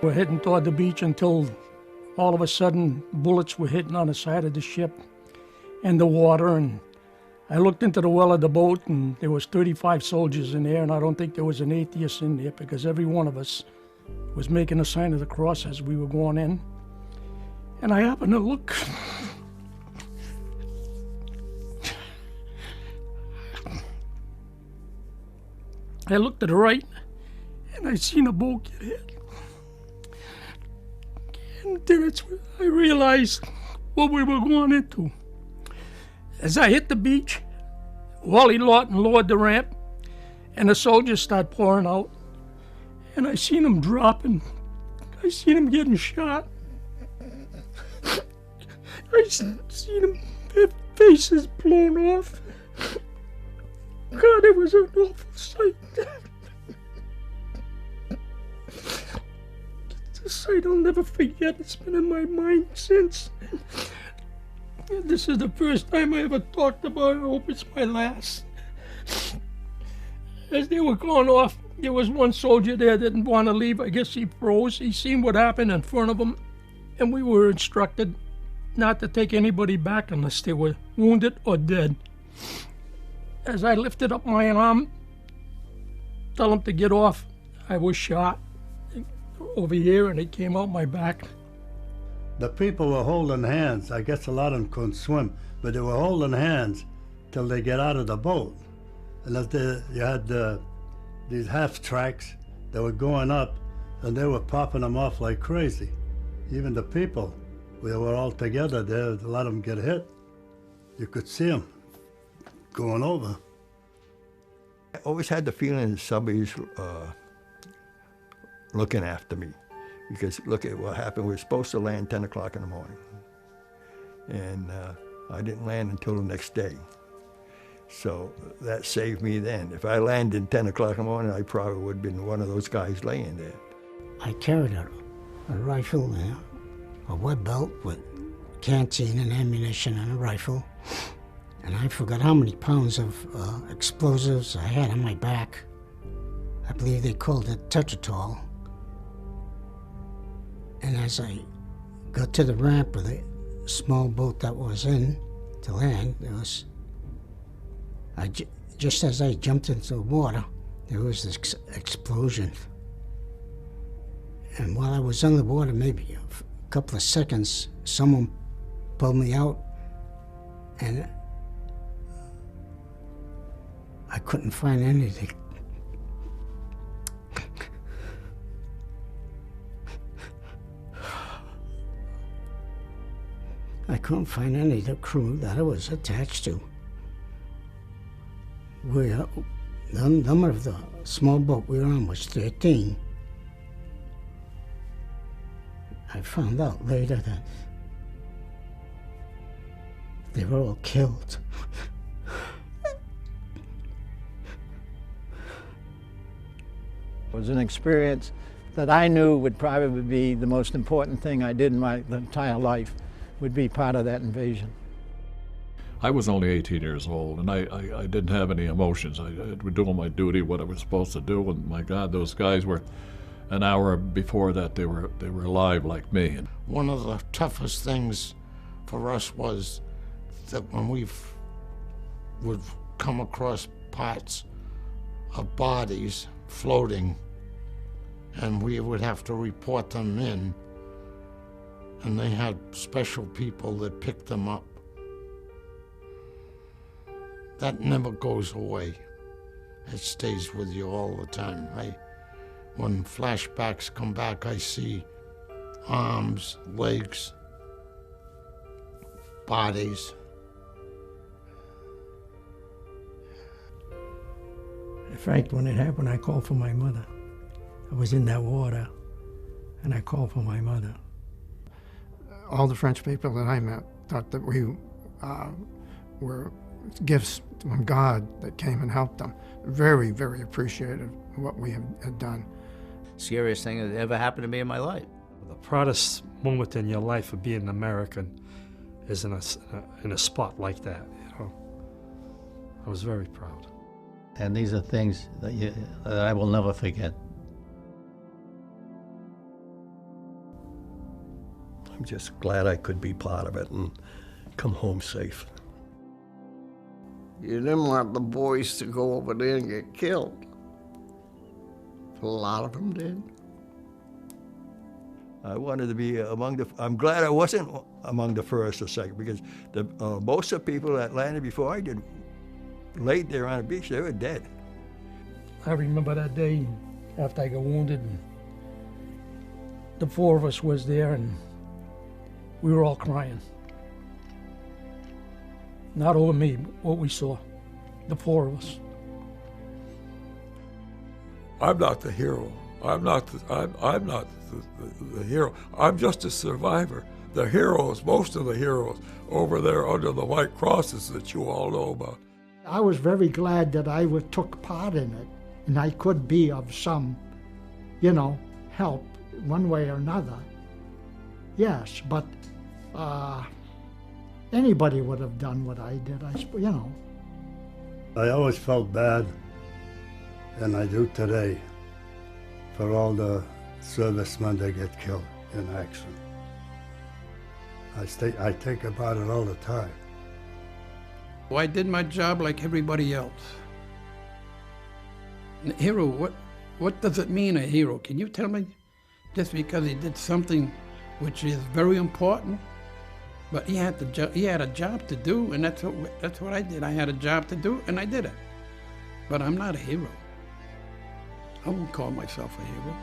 We're heading toward the beach until all of a sudden bullets were hitting on the side of the ship and the water, and I looked into the well of the boat and there was 35 soldiers in there, and I don't think there was an atheist in there because every one of us was making a sign of the cross as we were going in. And I happened to look. I looked to the right and I seen a boat get hit. And then it's when I realized what we were going into. As I hit the beach, Wally Lawton lowered the ramp and the soldiers started pouring out. And I seen them dropping. I seen them getting shot. I seen them, their faces blown off. God, it was an awful sight. It's a sight I'll never forget. It's been in my mind since. This is the first time I ever talked about it. I hope it's my last. As they were going off, there was one soldier there that didn't want to leave. I guess he froze. He seen what happened in front of him, and we were instructed not to take anybody back unless they were wounded or dead. As I lifted up my arm, tell him to get off, I was shot over here, and it came out my back. The people were holding hands. I guess a lot of them couldn't swim, but they were holding hands till they get out of the boat. And as you had these half tracks that were going up, and they were popping them off like crazy. Even the people, we were all together there. A lot of them get hit. You could see them going over. I always had the feeling that somebody's looking after me. Because look at what happened. We were supposed to land 10 o'clock in the morning. And I didn't land until the next day. So that saved me then. If I landed 10 o'clock in the morning, I probably would have been one of those guys laying there. I carried a rifle and a web belt with canteen and ammunition and a rifle. And I forgot how many pounds of explosives I had on my back. I believe they called it Tetratol. And as I got to the ramp of the small boat that was in to land, there was, just as I jumped into the water, there was this explosion. And while I was under the water, maybe a couple of seconds, someone pulled me out, and I couldn't find anything. I couldn't find any of the crew that I was attached to. The number of the small boat we were on was 13. I found out later that they were all killed. It was an experience that I knew would probably be the most important thing I did in my entire life, would be part of that invasion. I was only 18 years old, and I didn't have any emotions. I was doing my duty, what I was supposed to do, and my God, those guys were, an hour before that, they were alive like me. One of the toughest things for us was that when we would come across parts of bodies floating, and we would have to report them in, and they had special people that picked them up. That never goes away. It stays with you all the time. When flashbacks come back, I see arms, legs, bodies. Frank, when it happened, I called for my mother. I was in that water, and I called for my mother. All the French people that I met thought that we were gifts from God that came and helped them. Very, very appreciative of what we had done. Scariest thing that ever happened to me in my life. The proudest moment in your life of being an American is in a spot like that. You know, I was very proud. And these are things that I will never forget. I'm just glad I could be part of it and come home safe. You didn't want the boys to go over there and get killed. A lot of them did. I wanted to be among the, I'm glad I wasn't among the first or second, because most of the people that landed before I did laid there on the beach, they were dead. I remember that day after I got wounded, and the four of us was there, and we were all crying. Not over me, but what we saw, the four of us. I'm not the hero. I'm not the hero. I'm just a survivor. The heroes, most of the heroes, over there under the white crosses that you all know about. I was very glad that I took part in it, and I could be of some, help one way or another. Yes, but anybody would have done what I did, I always felt bad, and I do today, for all the servicemen that get killed in action. I think about it all the time. Well, I did my job like everybody else. A hero, what does it mean, a hero? Can you tell me? Just because he did something which is very important, but he had a job to do, and that's what I did. I had a job to do, and I did it. But I'm not a hero. I won't call myself a hero.